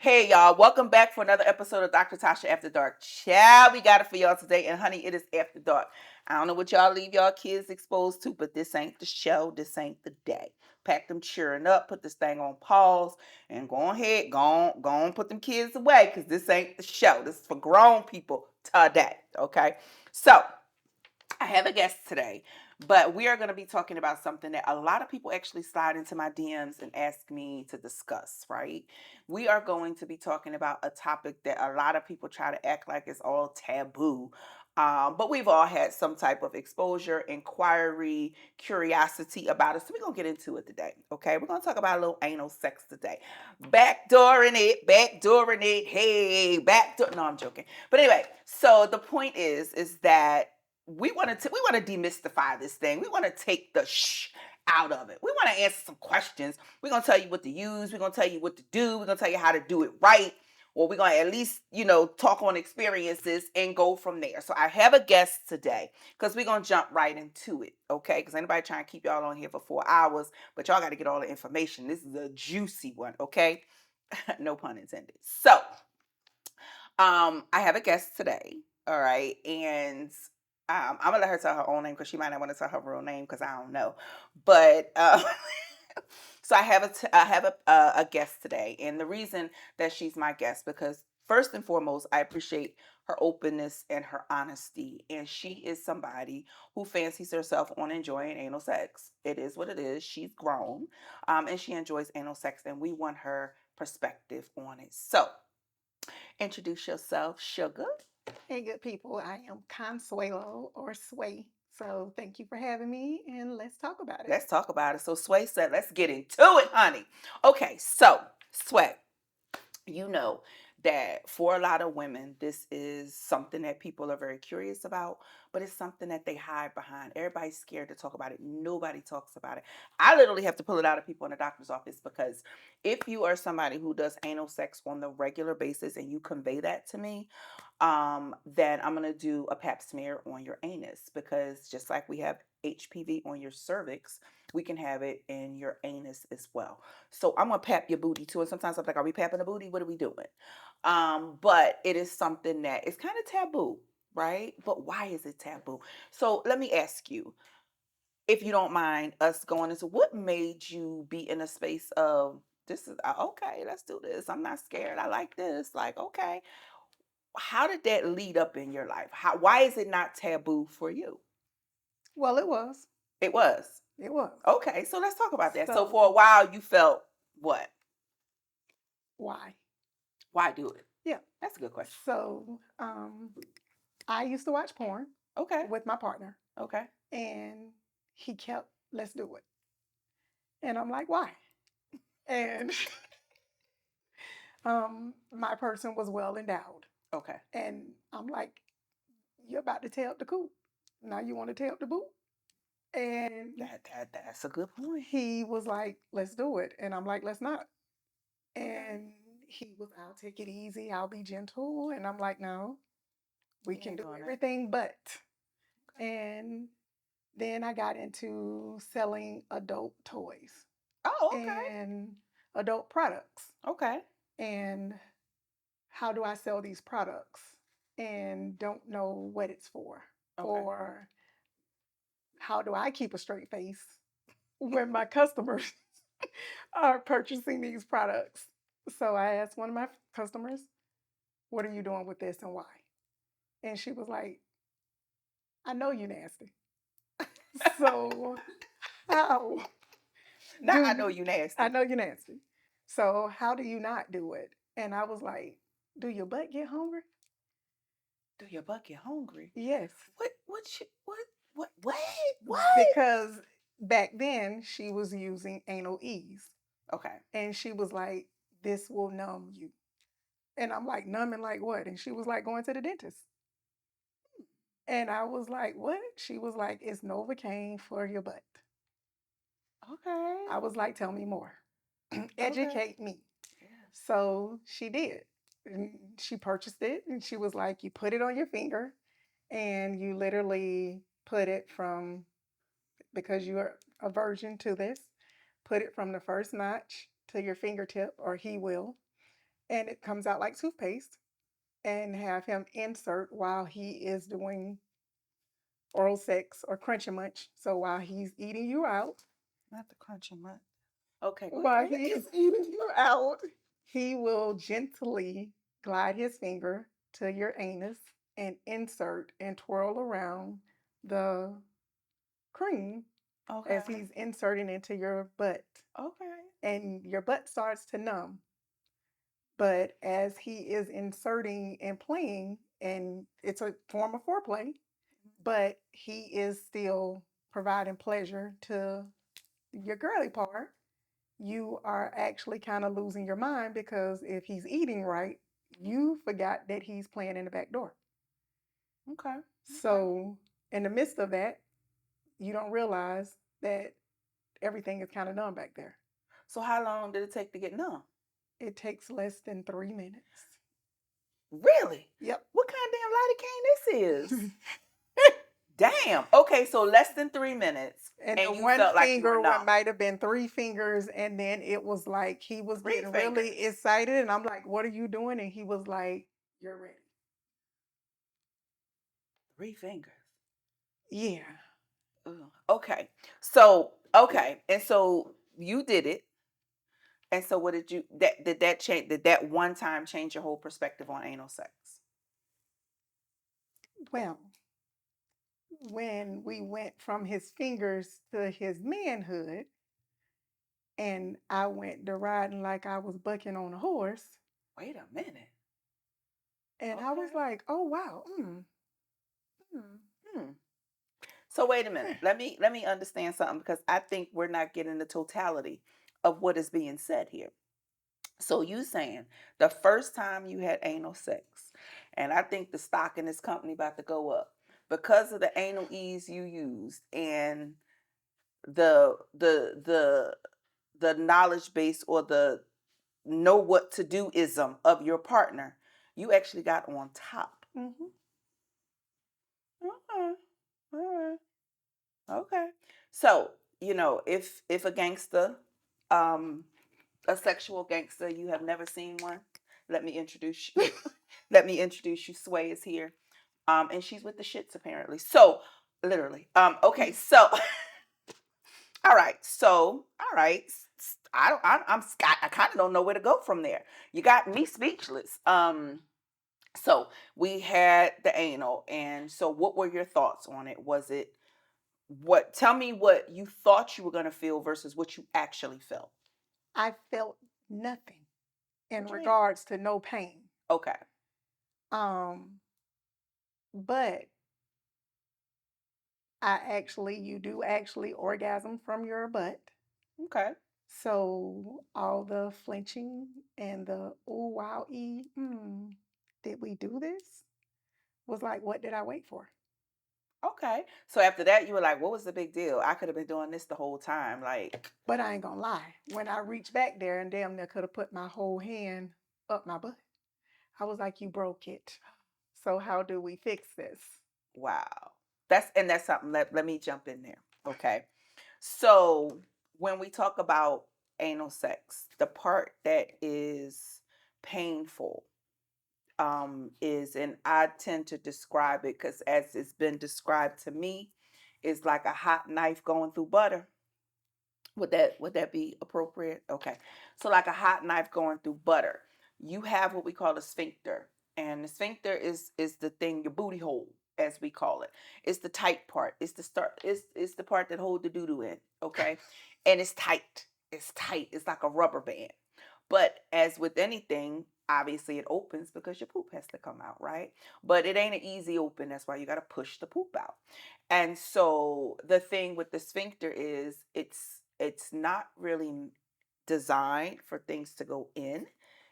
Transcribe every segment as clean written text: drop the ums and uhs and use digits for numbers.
Hey y'all, welcome back for another episode of Dr. Tosha After Dark. Child, we got it for y'all today, and honey, it is after dark. I don't know what y'all leave y'all kids exposed to, but this ain't the show, this ain't the day. Pack them cheering up, put this thing on pause, and go ahead, go on, put them kids away, because this ain't the show. This is for grown people today, okay? So, I have a guest today, but we are going to be talking about something that a lot of people actually slide into my DMs and ask me to discuss, right? We are going to be talking about a topic that a lot of people try to act like it's all taboo. But we've all had some type of exposure, inquiry, curiosity about it. So we're going to get into it today, okay? We're going to talk about a little anal sex today. Backdooring it, hey, backdoor. No, I'm joking. But anyway, so the point is that we want to demystify this thing. We want to take the out of it. We want to answer some questions. We're gonna tell you what to use. We're gonna tell you what to do. We're gonna tell you how to do it right. Or we're gonna at least, talk on experiences and go from there. So I have a guest today because we're gonna jump right into it, okay? Because anybody trying to keep y'all on here for 4 hours, but y'all got to get all the information. This is a juicy one, okay? No pun intended. So, I have a guest today. All right, and I'm gonna let her tell her own name because she might not want to tell her real name because I don't know. But so I have a guest today, and the reason that she's my guest because first and foremost, I appreciate her openness and her honesty, and she is somebody who fancies herself on enjoying anal sex. It is what it is. She's grown, and she enjoys anal sex, and we want her perspective on it. So introduce yourself, Sugar. Hey, good people. I am Consuelo or Sway. So thank you for having me and let's talk about it. Let's talk about it. So Sway said, let's get into it, honey. Okay, so Sway, you know that for a lot of women, this is something that people are very curious about, but it's something that they hide behind. Everybody's scared to talk about it. Nobody talks about it. I literally have to pull it out of people in the doctor's office because if you are somebody who does anal sex on the regular basis and you convey that to me, then I'm gonna do a pap smear on your anus because just like we have HPV on your cervix, we can have it in your anus as well. So I'm gonna pap your booty too. And sometimes I'm like, are we papping the booty? What are we doing? But it is something that is kind of taboo, right? But why is it taboo? So let me ask you, if you don't mind us going into what made you be in a space of this is okay, let's do this. I'm not scared. I like this. Like, okay. How did that lead up in your life? Why is it not taboo for you? Well, it was. It was. It was. Okay, so let's talk about that. So for a So while you felt what? why? Why do it? Yeah. That's a good question. So I used to watch porn Okay. with my partner Okay. and he kept, let's do it. And I'm like, why? And my person was well endowed. Okay. And I'm like, you're about to tear up the coop. Now you want to tear up the boot? And That's a good point. he was like, let's do it. And I'm like, let's not. And he was, I'll take it easy. I'll be gentle. And I'm like, no, we You can ain't do doing that. everything but. And then I got into selling adult toys Oh, okay. and adult products. Okay. And how do I sell these products and don't know what it's for? Okay. Or how do I keep a straight face when my customers are purchasing these products? So I asked one of my customers, what are you doing with this and why? And she was like, I know you nasty. So how Now do I know you, you I nasty. know you're nasty. So how do you not do it? And I was like, do your butt get hungry? Do your butt get hungry? Yes. What? Because back then she was using anal ease. Okay. And she was like, this will numb you. And I'm like, numbing like what? And she was like, going to the dentist. And I was like, what? She was like, it's Novocaine for your butt. Okay. I was like, tell me more. Okay. Educate me. Yes. So she did. And she purchased it and she was like, you put it on your finger and you literally put it from, because you're a virgin to this, put it from the first notch to your fingertip, or he will. and it comes out like toothpaste, and have him insert while he is doing oral sex or crunch and munch. So while he's eating you out, Not the crunching much. Okay, go while ahead. he is eating you out, he will gently glide his finger to your anus and insert and twirl around the cream Okay. as he's inserting into your butt. Okay. And your butt starts to numb. But as he is inserting and playing, and it's a form of foreplay, but he is still providing pleasure to your girly part, you are actually kind of losing your mind because if he's eating right, you forgot that he's playing in the back door. Okay. Okay. So, in the midst of that, you don't realize that everything is kind of numb back there. So how long did it take to get numb? It takes less than 3 minutes. Really? Yep. What kind of damn lighter cane this is? Damn. Okay, so less than 3 minutes, And and the you one felt like you finger, were what numb. might have been 3 fingers, and then it was like he was Three getting fingers. really excited, and I'm like, "What are you doing?" And he was like, "You're ready." 3 fingers. Yeah. Ugh. Okay. So okay, and so you did it, and so what did you that did that change? Did that one time change your whole perspective on anal sex? Well, when we went from his fingers to his manhood, and I went to riding like I was bucking on a horse, Wait a minute. and I was Okay. like, "Oh wow, Hmm. So wait a eh." minute. Let me understand something because I think we're not getting the totality of what is being said here. So you saying the first time you had anal sex, and I think the stock in this company about to go up because of the anal ease you used and the the the the knowledge base or the know what to do ism of your partner, you actually got on top. Mm-hmm. Okay. All right. Okay. So, if a gangster, um, a sexual gangster, you have never seen one, let me introduce you. Let me introduce you. Sway is here. And she's with the shits apparently. So, literally. Okay, so all right. So, all right. I don't I kind of don't know where to go from there. You got me speechless. So we had the anal, and so what were your thoughts on it? Was it what tell me what you thought you were going to feel versus what you actually felt. I felt nothing in What you mean? regards to no pain. Okay. Um, but you do actually orgasm from your butt. Okay. So all the flinching and the ooh wow did we do this? Was like, what did I wait for? Okay. So after that you were like, what was the big deal? I could have been doing this the whole time. Like, But I ain't gonna lie. When I reached back there and damn near could have put my whole hand up my butt, I was like, you broke it. So how do we fix this? wow. That's something. Let me jump in there. Okay. So when we talk about anal sex, the part that is painful is, and I tend to describe it because as it's been described to me, is like a hot knife going through butter. Would that be appropriate? Okay. So like a hot knife going through butter. You have what we call a sphincter. And the sphincter is the thing, your booty hole, as we call it. It's the tight part. It's the part that hold the doo-doo in. Okay. And it's tight. It's tight. It's like a rubber band. But as with anything, obviously it opens because your poop has to come out, right? But it ain't an easy open. That's why you got to push the poop out. And so the thing with the sphincter is it's not really designed for things to go in.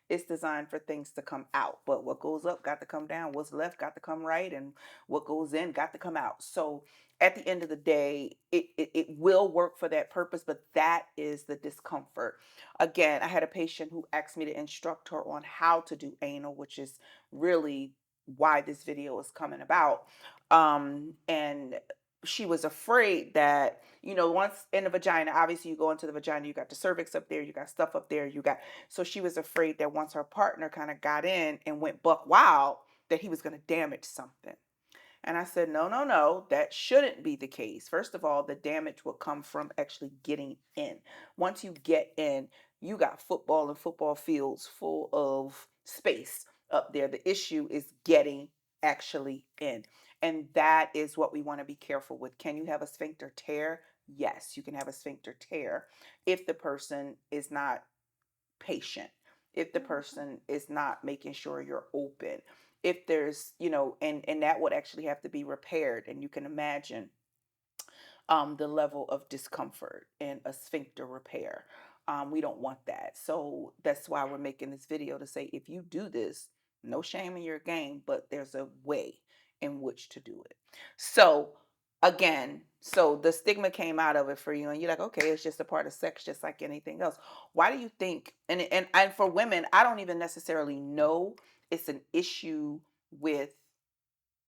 It's designed for things to come out. But what goes up got to come down. What's left got to come right. And what goes in got to come out. So at the end of the day, it will work for that purpose, but that is the discomfort. Again, I had a patient who asked me to instruct her on how to do anal, which is really why this video is coming about. And she was afraid that, once in the vagina, obviously you go into the vagina, you got the cervix up there, you got stuff up there, so she was afraid that once her partner kind of got in and went buck wild, that he was going to damage something. And I said, no, no, no, that shouldn't be the case. First of all, the damage will come from actually getting in. Once you get in, you got football and football fields full of space up there. The issue is getting actually in. And that is what we want to be careful with. Can you have a sphincter tear? Yes, you can have a sphincter tear if the person is not patient, if the person is not making sure you're open, if there's, and that would actually have to be repaired. And you can imagine the level of discomfort in a sphincter repair. We don't want that. So that's why we're making this video, to say, if you do this, no shame in your game, but there's a way in which to do it. So again, so the stigma came out of it for you, and you're like, okay, it's just a part of sex, just like anything else. Why do you think, and for women, I don't even necessarily know it's an issue with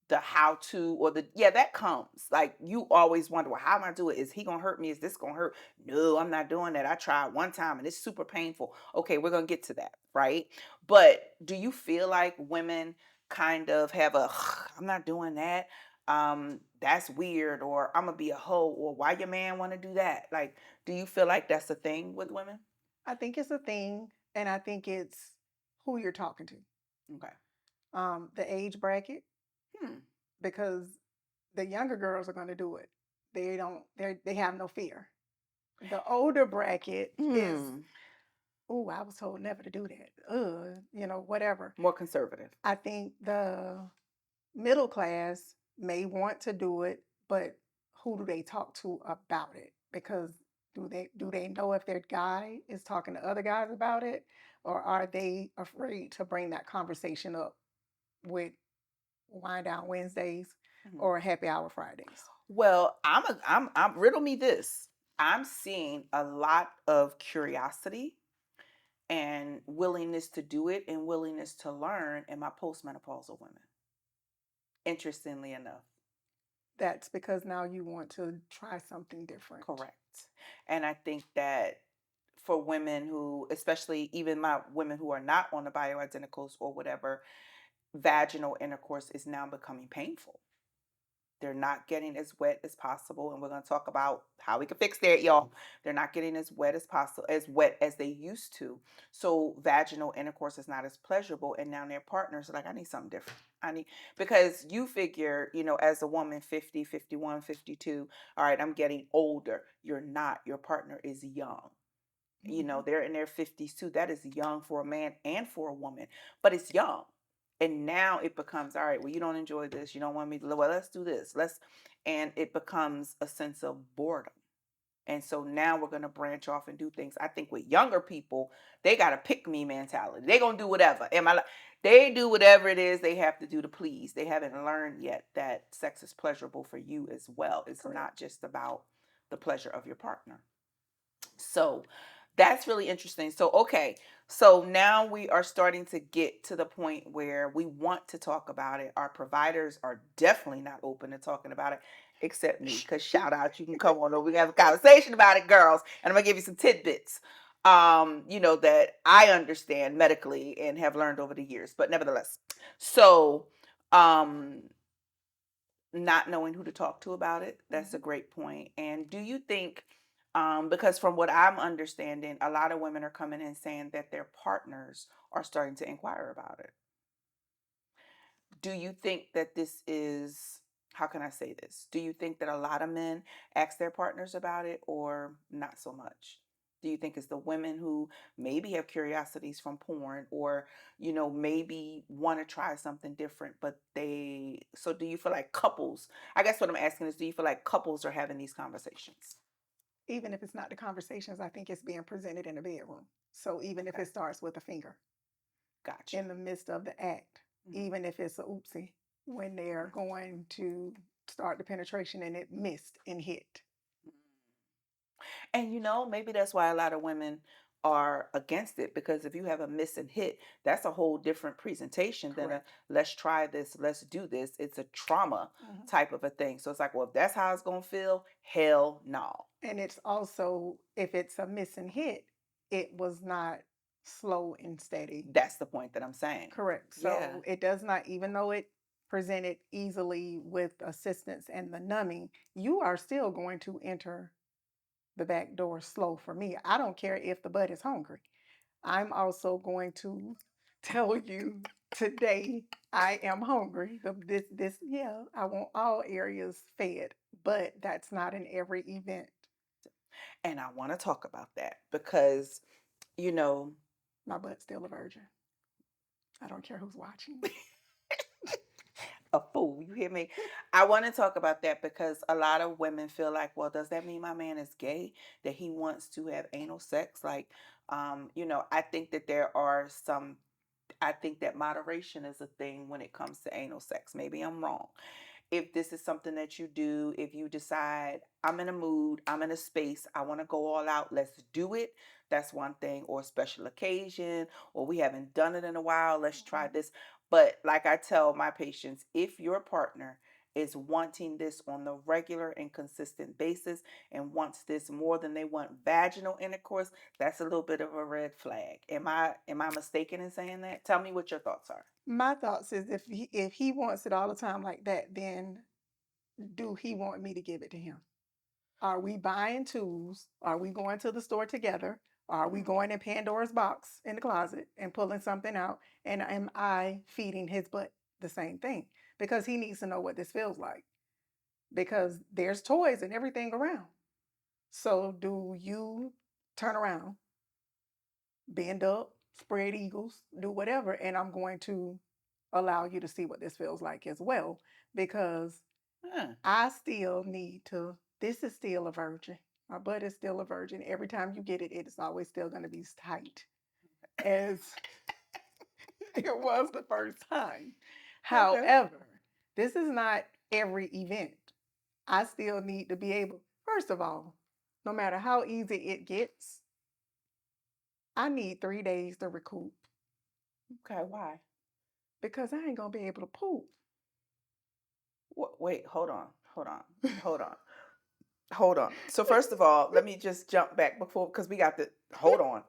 the how to, or the, yeah, that comes, like, you always wonder, well, how am I doing? Is he gonna hurt me? Is this gonna hurt? No, I'm not doing that. I tried one time and it's super painful. Okay, we're gonna get to that, right? But do you feel like women kind of have a I'm not doing that, that's weird, or I'm gonna be a hoe, or why your man want to do that? Like, do you feel like that's a thing with women? I think it's a thing, and I think it's who you're talking to. Okay. The age bracket, Hmm. because the younger girls are going to do it. They have no fear. The older bracket is, Hmm. oh, I was told never to do that. Whatever. More conservative. I think the middle class may want to do it, but who do they talk to about it? Because do they know if their guy is talking to other guys about it, or are they afraid to bring that conversation up with Wind Down Wednesdays Mhm. or Happy Hour Fridays? Well, I'm riddle me this. I'm seeing a lot of curiosity and willingness to do it and willingness to learn in my postmenopausal women. Interestingly enough, That's because now you want to try something different. correct. And I think that for women who, especially even my women who are not on the bioidenticals or whatever, vaginal intercourse is now becoming painful. They're not getting as wet as possible, and we're going to talk about how we can fix that, y'all. They're not getting as wet as possible, as wet as they used to. So vaginal intercourse is not as pleasurable, and now their partners are like, I need something different. I need, because you figure, as a woman, 50, 51, 52, all right, I'm getting older. You're not. Your partner is young. They're in their 50s too. That is young for a man and for a woman, but it's young. And now it becomes, all right, well, you don't enjoy this. You don't want me to, well, let's do this. And it becomes a sense of boredom. And so now we're going to branch off and do things. I think with younger people, they got a pick me mentality. They're going to do whatever. They do whatever it is they have to do to please. They haven't learned yet that sex is pleasurable for you as well. It's Correct. not just about the pleasure of your partner. So that's really interesting. So, okay. So now we are starting to get to the point where we want to talk about it. Our providers are definitely not open to talking about it, except me. Because shout out, you can come on over. We can have a conversation about it, girls. And I'm gonna give you some tidbits, that I understand medically and have learned over the years. But nevertheless, so um not knowing who to talk to about it, that's a great point. And do you think, because from what I'm understanding, a lot of women are coming in saying that their partners are starting to inquire about it. Do you think that this is, how can I say this? Do you think that a lot of men ask their partners about it, or not so much? Do you think it's the women who maybe have curiosities from porn, or, maybe want to try something different, but so do you feel like couples, I guess what I'm asking is, do you feel like couples are having these conversations? Even if it's not the conversations, I think it's being presented in the bedroom. So even if Okay, it starts with a finger gotcha. in the midst of the act, Mhm. even if it's a oopsie when they're going to start the penetration and it missed and hit. And maybe that's why a lot of women are against it, because if you have a miss and hit, that's a whole different presentation than a Correct. let's try this, let's do this. It's a trauma Mhm. type of a thing. So it's like, well, if that's how it's gonna feel, hell no. And it's also, if it's a missing hit, it was not slow and steady. That's the point that I'm saying. Correct. Yeah. So it does not, even though it presented easily with assistance and the numbing, you are still going to enter the back door slow for me. I don't care if the butt is hungry. I'm also going to tell you today I am hungry. Yeah, I want all areas fed, but that's not in every event. And I want to talk about that because, you know, My butt's still a virgin. I don't care who's watching. a fool, you hear me? I want to talk about that because a lot of women feel like, well, does that mean my man is gay? That he wants to have anal sex? Like, I think that there are some, I think that moderation is a thing when it comes to anal sex. Maybe I'm wrong. If this is something that you do, if you decide I'm in a mood, I'm in a space, I want to go all out, let's do it. That's one thing. Or a special occasion, or we haven't done it in a while, let's try Mhm. this. But like I tell my patients, if your partner is wanting this on the regular and consistent basis and wants this more than they want vaginal intercourse, that's a little bit of a red flag. Am I mistaken in saying that? Tell me what your thoughts are. My thoughts is if he wants it all the time like that, then do he want me to give it to him? Are we buying tools? Are we going to the store together? Are we Mm. going in Pandora's box in the closet and pulling something out? And am I feeding his butt the same thing? Because he needs to know what this feels like. Because there's toys and everything around. So do you turn around, bend up, spread eagles, do whatever, and I'm going to allow you to see what this feels like as well. Because Huh. I still need to, this is still a virgin. My butt is still a virgin. Every time you get it, it's always still going to be tight as it was the first time. Okay. However, this is not every event. I still need to be able, first of all, no matter how easy it gets, I need 3 days to recoup Okay, why? because I ain't going to be able to poop. Wait, hold on, hold on. So first of all, let me just jump back before, because we got to hold on,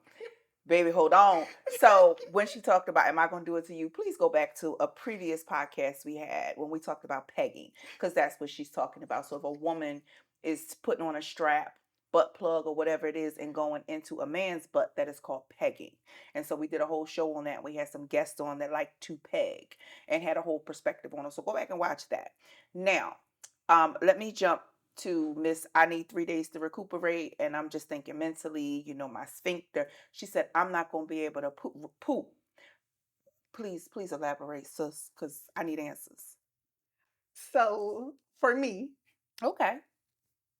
baby, hold on. So when she talked about, am I going to do it to you? Please go back to a previous podcast we had when we talked about pegging, because that's what she's talking about. So if a woman is putting on a strap, butt plug, or whatever it is, and going into a man's butt, that is called pegging. And so we did a whole show on that. We had some guests on that like to peg and had a whole perspective on it. So go back and watch that. Now, let me jump to Miss I need 3 days to recuperate, and I'm just thinking mentally, my sphincter. She said, I'm not gonna be able to poop. Please elaborate, sis, because I need answers. So for me, Okay.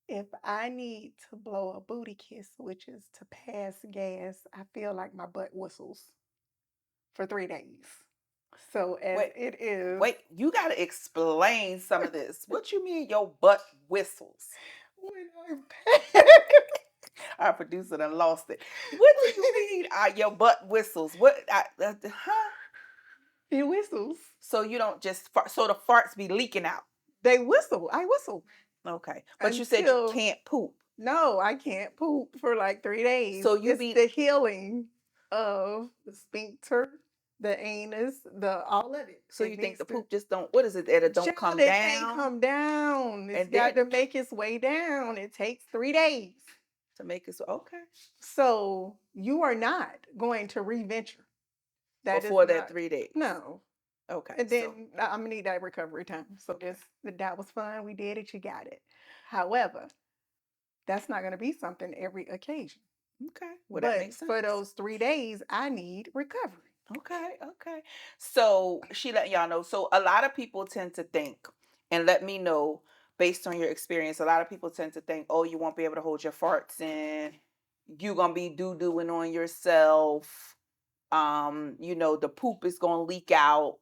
if I need to blow a booty kiss, which is to pass gas, I feel like my butt whistles for 3 days. So as Wait, it is, wait, you gotta explain some of this. What you mean your butt whistles? when I Our producer done lost it. What do you mean your butt whistles? Huh? it whistles. So you don't just fart, so the farts be leaking out. They whistle. I whistle Okay. But you said you until can't poop. no, I can't poop for like 3 days. So you It's be the healing of the sphincter, the anus, the all of it. so It you think needs the to. poop just don't, what is it, that it don't Child, come it can't down? come down. It's And then got to make its way down. It takes 3 days. to make it so okay. So you are not going to reventure. That is Before that not, 3 days. no. Okay. And So then I'm gonna need that recovery time. So okay. that was fun. We did it. You got it. However, that's not gonna be something every occasion. Okay. Well, that But makes for sense. those 3 days, I need recovery. Okay, okay. So she let y'all know. So a lot of people tend to think, and let me know based on your experience, a lot of people tend to think, oh, you won't be able to hold your farts in. You're gonna be doo-dooing on yourself. The poop is gonna leak out.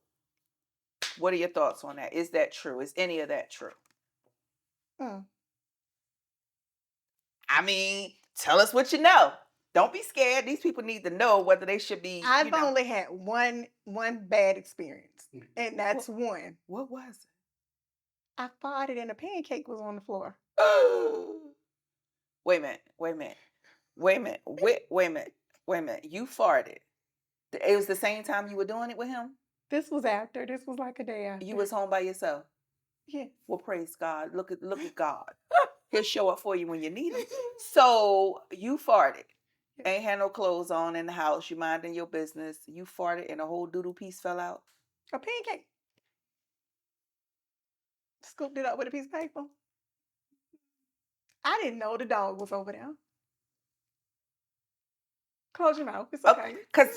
What are your thoughts on that? Is that true? Is any of that true? Mm. I mean, tell us what you know. Don't be scared. These people need to know whether they should be, I've only had one bad experience, and that's one. What was I farted and a pancake was on the floor. it? Wait a minute. Wait a minute. Wait a minute. Wait a minute. Wait a minute. You farted. It was the same time you were doing it with him? This was after. This was like a day after. You was home by yourself? Yeah. Well, praise God. Look at God. He'll show up for you when you need him. So you farted. Ain't had no clothes on in the house. You minding your business. You farted and a whole doodle piece fell out. A pancake. Scooped it up with a piece of paper. I didn't know the dog was over there. Close your mouth. It's okay. Because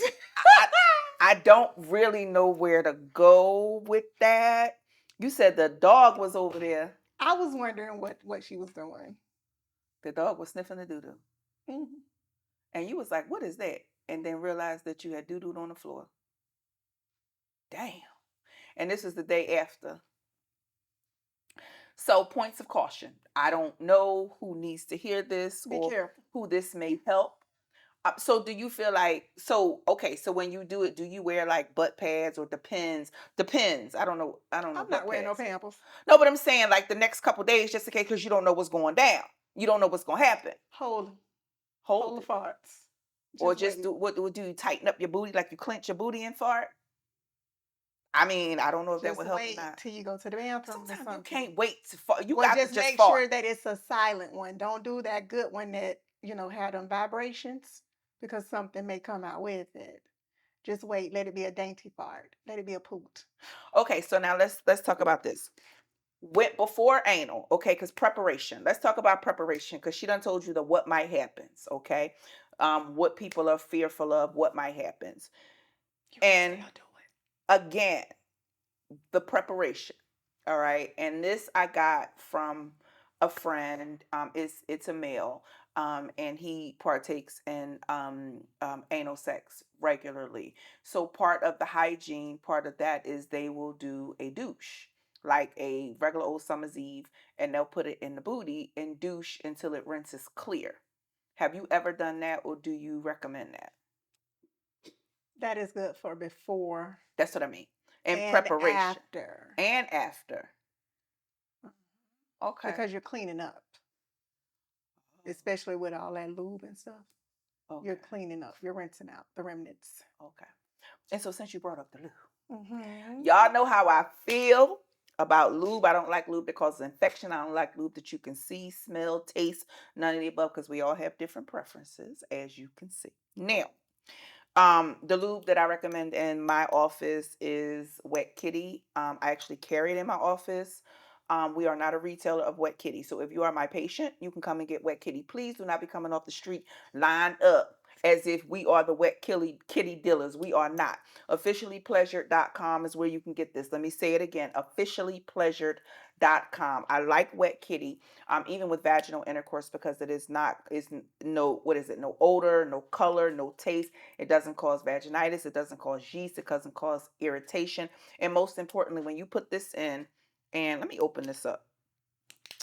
I don't really know where to go with that. You said the dog was over there. I was wondering what she was doing. The dog was sniffing the doo-doo. Mm-hmm. And you was like, what is that? And then realized that you had doo-doo on the floor. Damn. And this is the day after. So points of caution. I don't know who needs to hear this Be or careful. who this may help. So do you feel like, so when you do it, do you wear like butt pads or Depends. I don't know. I'm not wearing no pampers. No, but I'm saying like the next couple days, just in case, because you don't know what's going down. You don't know what's going to happen. Hold Hold the it. farts. Or just do, what do you tighten up your booty, like you clench your booty and fart? I mean, I don't know if that would help or not. Till you go to the bathroom. Sometimes you can't wait to fart. You well, got just to just make fart. sure that it's a silent one. Don't do that good one that, had them vibrations, because something may come out with it. Just wait. Let it be a dainty fart. Let it be a poot. Okay, so now let's talk about this. Went before anal, okay? Because preparation. Let's talk about preparation, because she done told you the what might happens, okay? What people are fearful of, what might happens, and again, the preparation. All right, and this I got from a friend. It's a male, and he partakes in anal sex regularly. So part of the hygiene, part of that is they will do a douche, like a regular old summer's eve, and they'll put it in the booty and douche until it rinses clear. Have you ever done that, or do you recommend that? That is good for before. That's what I mean. And preparation. After. And after. Okay. Because you're cleaning up. Especially with all that lube and stuff. Okay. You're cleaning up. You're rinsing out the remnants. Okay. And so since you brought up the lube, y'all know how I feel about lube. I don't like lube that causes infection. I don't like lube that you can see, smell, taste, none of the above, because we all have different preferences, as you can see. Now, the lube that I recommend in my office is Wet Kitty. I actually carry it in my office. We are not a retailer of Wet Kitty. So if you are my patient, you can come and get Wet Kitty. Please do not be coming off the street lined up as if we are the Wet Kitty dealers. We are not. Officiallypleasured.com is where you can get this. Let me say it again. Officiallypleasured.com. I like Wet Kitty, even with vaginal intercourse, because it is no odor, no color, no taste. It doesn't cause vaginitis. It doesn't cause yeast. It doesn't cause irritation. And most importantly, when you put this in, and let me open this up.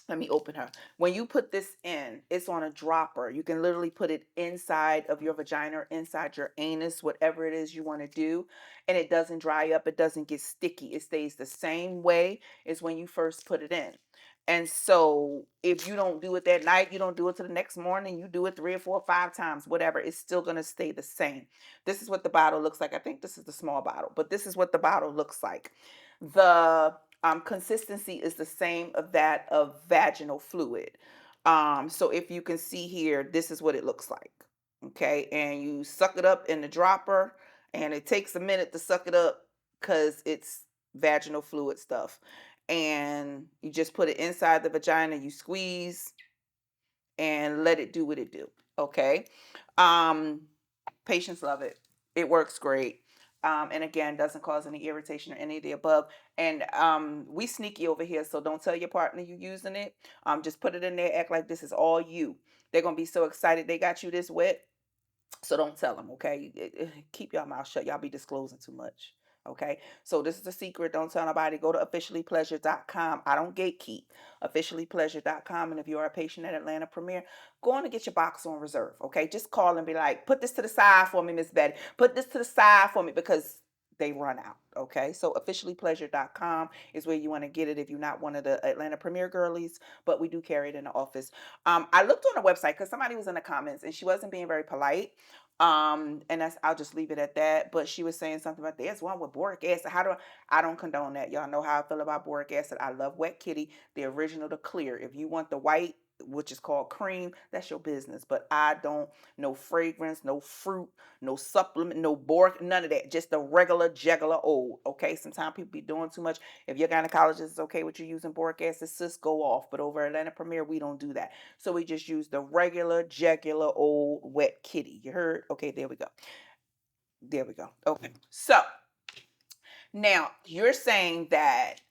Let me open her. When you put this in, it's on a dropper. You can literally put it inside of your vagina or inside your anus, whatever it is you want to do. And it doesn't dry up. It doesn't get sticky. It stays the same way as when you first put it in. And so if you don't do it that night, you don't do it to the next morning, you do it 3 or 4 or 5 times, whatever, it's still going to stay the same. This is what the bottle looks like. I think this is the small bottle, but this is what the bottle looks like. The consistency is the same of that of vaginal fluid. So if you can see here, this is what it looks like. Okay, and you suck it up in the dropper, and it takes a minute to suck it up because it's vaginal fluid stuff. And you just put it inside the vagina, you squeeze and let it do what it do. Okay. Patients love it. It works great. And again, doesn't cause any irritation or any of the above. And we sneaky over here, so don't tell your partner you're using it. Just put it in there, act like this is all you. They're gonna be so excited they got you this wet. So don't tell them, okay? Keep your mouth shut. Y'all be disclosing too much. Okay, so this is a secret. Don't tell nobody. Go to officiallypleasure.com. I don't gatekeep. Officiallypleasure.com. And if you are a patient at Atlanta Premier, go on and get your box on reserve. Okay, just call and be like, put this to the side for me, Miss Betty. Put this to the side for me because they run out. Okay, so officiallypleasure.com is where you want to get it if you're not one of the Atlanta Premier girlies, but we do carry it in the office. I looked on the website because somebody was in the comments and she wasn't being very polite. And that's, I'll just leave it at that. But she was saying something about there's one with boric acid. How do I don't condone that. Y'all know how I feel about boric acid. I love Wet Kitty, the original, the clear. If you want the white, which is called cream, that's your business. But I don't, no fragrance, no fruit, no supplement, no boric, none of that. Just the regular jugular old. Okay. Sometimes people be doing too much. If your gynecologist is okay with you using boric acid, sis, go off. But over Atlanta Premier, we don't do that. So we just use the regular, jugular old Wet Kitty. You heard? Okay, there we go. There we go. Okay. So now you're saying that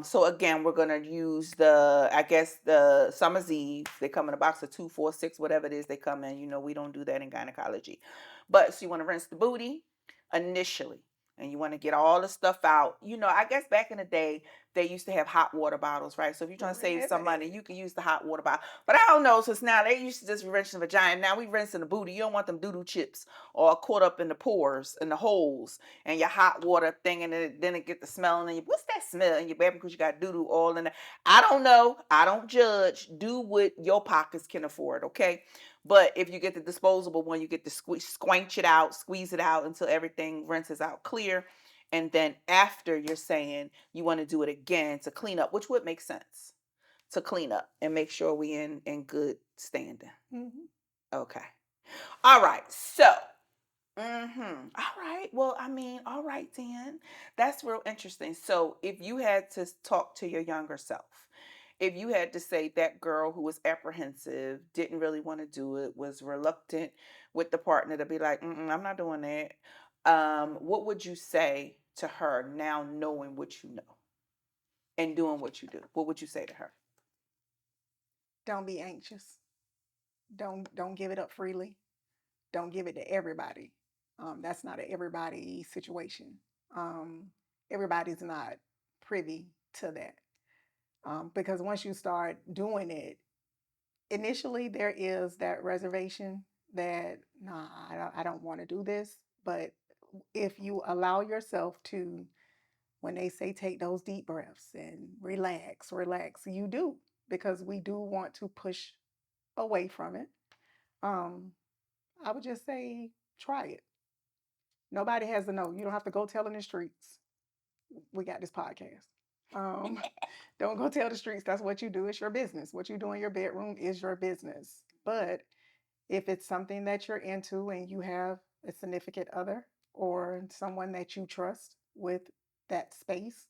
so again, we're gonna use the, I guess, the Summer's Eve. They come in a box of 2, 4, 6, whatever it is they come in. You know, we don't do that in gynecology. But so you want to rinse the booty initially, and you want to get all the stuff out. You know, I guess back in the day they used to have hot water bottles, right? So if you're trying to save some money, you can use the hot water bottle. But I don't know, since now they used to just rinse the vagina. Now we rinsing the booty. You don't want them doo-doo chips or caught up in the pores and the holes and your hot water thing, and then it get the smell, and then what's that smell in your baby because you got doo doo all in there. I don't know. I don't judge. Do what your pockets can afford, okay? But if you get the disposable one, you get to squinch it out, squeeze it out until everything rinses out clear. And then after, you're saying you want to do it again to clean up, which would make sense to clean up and make sure we in good standing. Okay. All right. So all right. Well, I mean, all right, then. That's real interesting. So, if you had to talk to your younger self, if you had to say that girl who was apprehensive, didn't really want to do it, was reluctant with the partner to be like, I'm not doing that. What would you say to her now, knowing what you know and doing what you do? What would you say to her? Don't be anxious. Don't give it up freely. Don't give it to everybody. That's not an everybody situation. Um, Everybody's not privy to that. Because once you start doing it, initially there is that reservation that, nah, I don't want to do this. But if you allow yourself to, when they say take those deep breaths and relax, relax, you do, because we do want to push away from it. Um, I would just say try it. Nobody has to know. You don't have to go tell in the streets. We got this podcast. Um, don't go tell the streets. That's what you do. It's your business. What you do in your bedroom is your business. But if it's something that you're into and you have a significant other or someone that you trust with that space,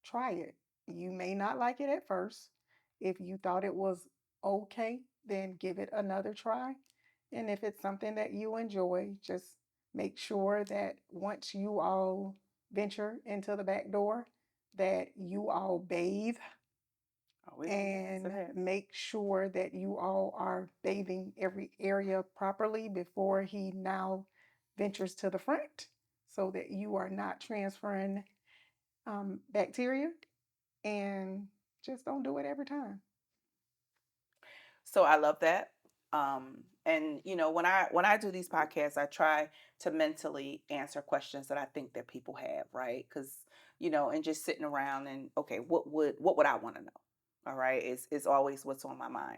try it. You may not like it at first. If you thought it was okay, then give it another try. And if it's something that you enjoy, just make sure that once you all venture into the back door, that you all bathe and make sure that you all are bathing every area properly before he now ventures to the front so that you are not transferring bacteria, and just don't do it every time. So I love that. And you know, when I do these podcasts, I try to mentally answer questions that I think that people have, right? Because you know, and just sitting around and okay, what would I want to know? All right, is always what's on my mind.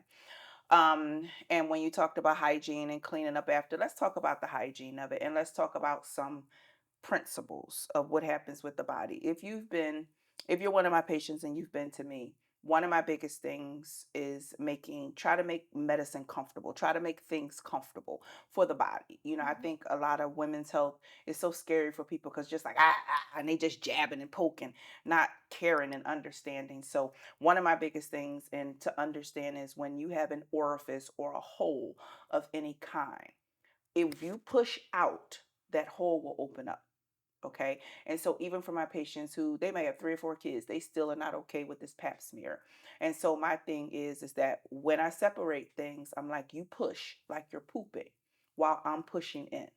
And when you talked about hygiene and cleaning up after, let's talk about the hygiene of it, and let's talk about some principles of what happens with the body. If you're one of my patients and you've been to me, one of my biggest things is try to make medicine comfortable, try to make things comfortable for the body. You know, I think a lot of women's health is so scary for people because just like, and they just jabbing and poking, not caring and understanding. So, one of my biggest things and to understand is when you have an orifice or a hole of any kind, if you push out, that hole will open up. Okay. And so even for my patients who they may have 3 or 4 kids, they still are not okay with this pap smear. And so my thing is that when I separate things, I'm like, you push like you're pooping while I'm pushing in.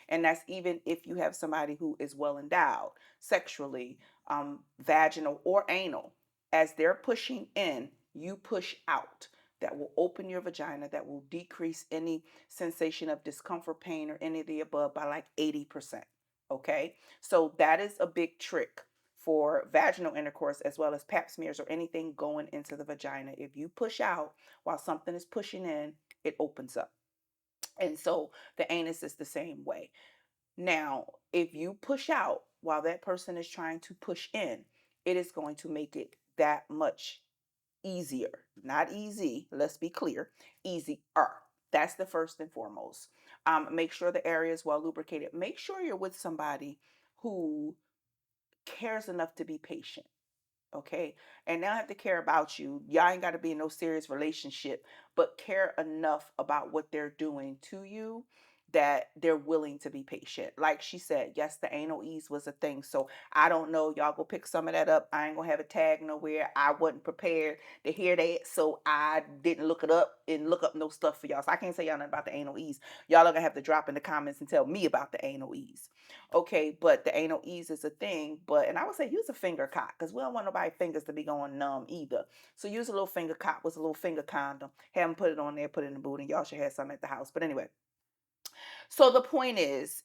And that's even if you have somebody who is well endowed sexually, vaginal or anal. As they're pushing in, you push out. That will open your vagina, that will decrease any sensation of discomfort, pain, or any of the above by like 80%. Okay, so that is a big trick for vaginal intercourse as well as pap smears or anything going into the vagina. If you push out while something is pushing in, it opens up. And so the anus is the same way. Now, if you push out while that person is trying to push in, it is going to make it that much easier. Not easy, let's be clear, easier. That's the first and foremost. Make sure the area is well lubricated. Make sure you're with somebody who cares enough to be patient. Okay, and now I have to care about you. Y'all ain't got to be in no serious relationship, but care enough about what they're doing to you that they're willing to be patient. Like she said, yes, the anal ease was a thing. So I don't know. Y'all go pick some of that up. I ain't gonna have a tag nowhere. I wasn't prepared to hear that, so I didn't look it up and look up no stuff for y'all. So I can't say y'all nothing about the anal ease. Y'all are gonna have to drop in the comments and tell me about the anal ease. Okay, but the anal ease is a thing. But and I would say use a finger cock because we don't want nobody's fingers to be going numb either. So use a little finger cock with a little finger condom. Have them put it on there, put it in the boot, and y'all should have some at the house. But anyway, so the point is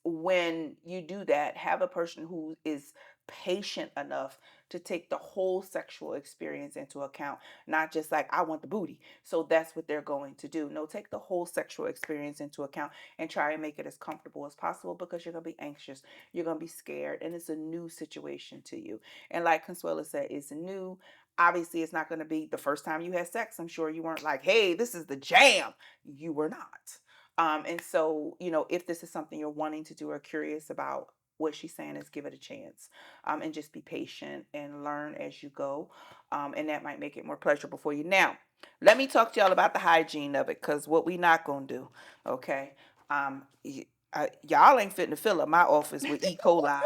when you do that, have a person who is patient enough to take the whole sexual experience into account, not just like I want the booty. So that's what they're going to do. No, take the whole sexual experience into account and try and make it as comfortable as possible because you're going to be anxious, you're going to be scared, and it's a new situation to you. And like Consuela said, it's new. Obviously, it's not going to be the first time you had sex. I'm sure you weren't like, hey, this is the jam. You were not. And so, if this is something you're wanting to do or curious about, what she's saying is give it a chance, and just be patient and learn as you go. And that might make it more pleasurable for you. Now, let me talk to y'all about the hygiene of it because what we not going to do, okay? Um, y'all ain't fitting to fill up my office with E. coli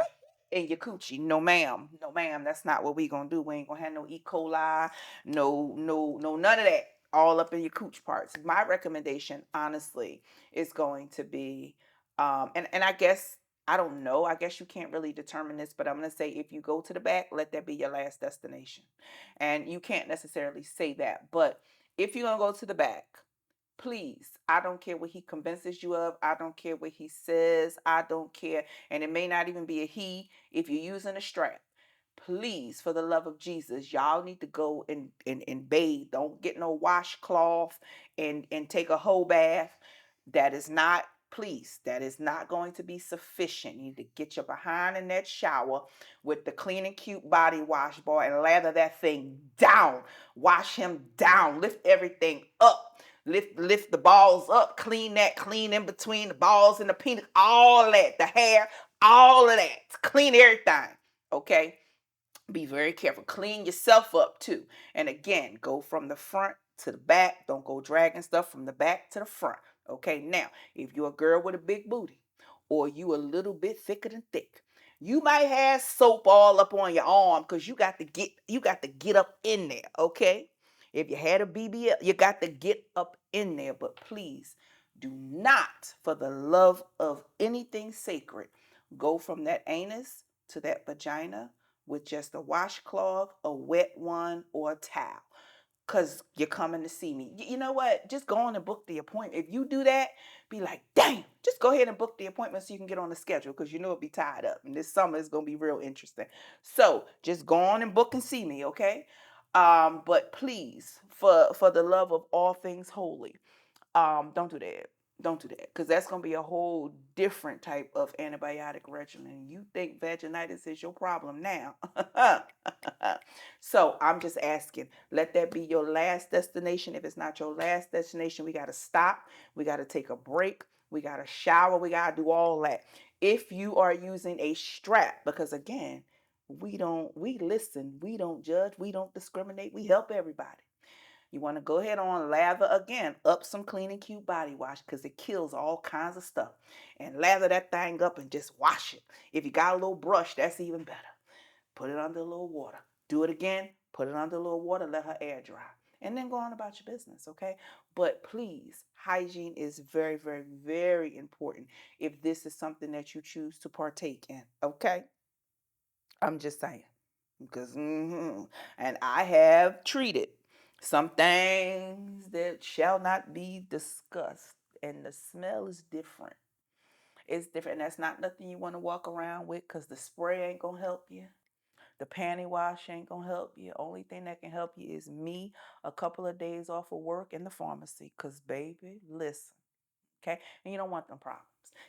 in your coochie. No, ma'am. No, ma'am. That's not what we going to do. We ain't going to have no E. coli, no, no, no, none of that all up in your cooch parts. My recommendation, honestly, is going to be, and I guess I don't know. I guess you can't really determine this, but I'm gonna say if you go to the back, let that be your last destination. And you can't necessarily say that, but if you're gonna go to the back, please, I don't care what he convinces you of. I don't care what he says. I don't care. And it may not even be a he if you're using a strap. Please, for the love of Jesus, y'all need to go and bathe. Don't get no washcloth and take a whole bath. That is not, please, that is not going to be sufficient. You need to get your behind in that shower with the clean and cute body wash bar and lather that thing down. Wash him down. Lift everything up. Lift the balls up. Clean that. Clean in between the balls and the penis. All that. The hair. All of that. Clean everything. Okay? Be very careful. Clean yourself up too. And again, go from the front to the back. Don't go dragging stuff from the back to the front. Okay, now, if you're a girl with a big booty or you a little bit thicker than thick, you might have soap all up on your arm because you got to get up in there, okay? If you had a BBL, you got to get up in there. But please do not, for the love of anything sacred, go from that anus to that vagina with just a washcloth, a wet one, or a towel. Because you're coming to see me. You know what? Just go on and book the appointment. If you do that, be like, damn, just go ahead and book the appointment so you can get on the schedule because you know it'll be tied up. And this summer is going to be real interesting. So just go on and book and see me, okay? But please, for the love of all things holy, don't do that. Don't do that because that's going to be a whole different type of antibiotic regimen. You think vaginitis is your problem now. So I'm just asking, let that be your last destination. If it's not your last destination, we got to stop. We got to take a break. We got to shower. We got to do all that. If you are using a strap, because again, we listen, we don't judge, we don't discriminate, we help everybody. You want to go ahead on lather again up some clean and cute body wash because it kills all kinds of stuff. And lather that thing up and just wash it. If you got a little brush, that's even better. Put it under a little water. Do it again. Put it under a little water. Let her air dry. and then go on about your business, okay? But please, hygiene is very, very, very important if this is something that you choose to partake in, okay? I'm just saying. Because, and I have treated some things that shall not be discussed, and the smell is different. It's different, and that's not nothing you want to walk around with, because the spray ain't gonna help you. The panty wash ain't gonna help you. Only thing that can help you is me a couple of days off of work in the pharmacy. Cause baby, listen, okay? And you don't want them problems.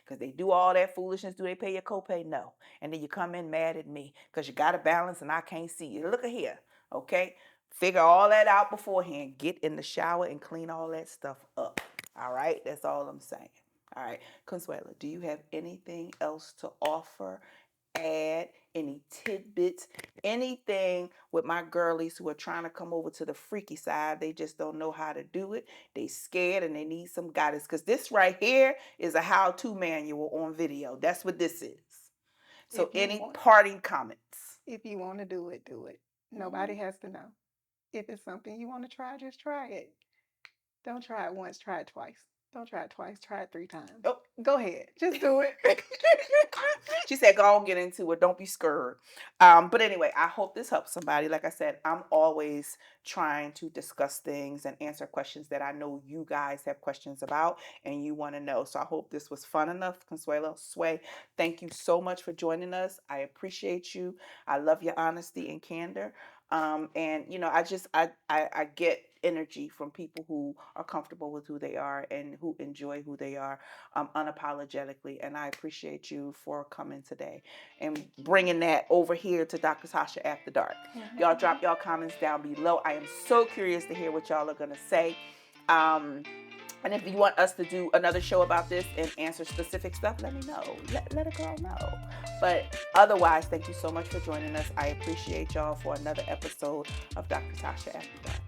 Cause they do all that foolishness. Do they pay your copay? No. And then you come in mad at me because you got a balance and I can't see you. Look at here, okay? Figure all that out beforehand. Get in the shower and clean all that stuff up. All right? That's all I'm saying. All right, Consuela, do you have anything else to offer? Add any tidbits, anything with my girlies who are trying to come over to the freaky side? They just don't know how to do it. They scared and they need some guidance, because this right here is a how-to manual on video. That's what this is. So any parting comments? If you want to do it, do it. Nobody has to know. If it's something you want to try, just try it. Don't try it once, try it twice. Don't try it twice, try it 3 times. Oh. Go ahead, just do it. She said, go on, get into it. Don't be scared. But anyway, I hope this helps somebody. Like I said, I'm always trying to discuss things and answer questions that I know you guys have questions about and you want to know. So I hope this was fun enough. Consuelo, Sway, thank you so much for joining us. I appreciate you. I love your honesty and candor. And you know, I get energy from people who are comfortable with who they are and who enjoy who they are, unapologetically. And I appreciate you for coming today and bringing that over here to Dr. Tosha After Dark. Y'all drop y'all comments down below. I am so curious to hear what y'all are gonna say. And if you want us to do another show about this and answer specific stuff, let me know. Let a girl know. But otherwise, thank you so much for joining us. I appreciate y'all for another episode of Dr. Tosha After Dark.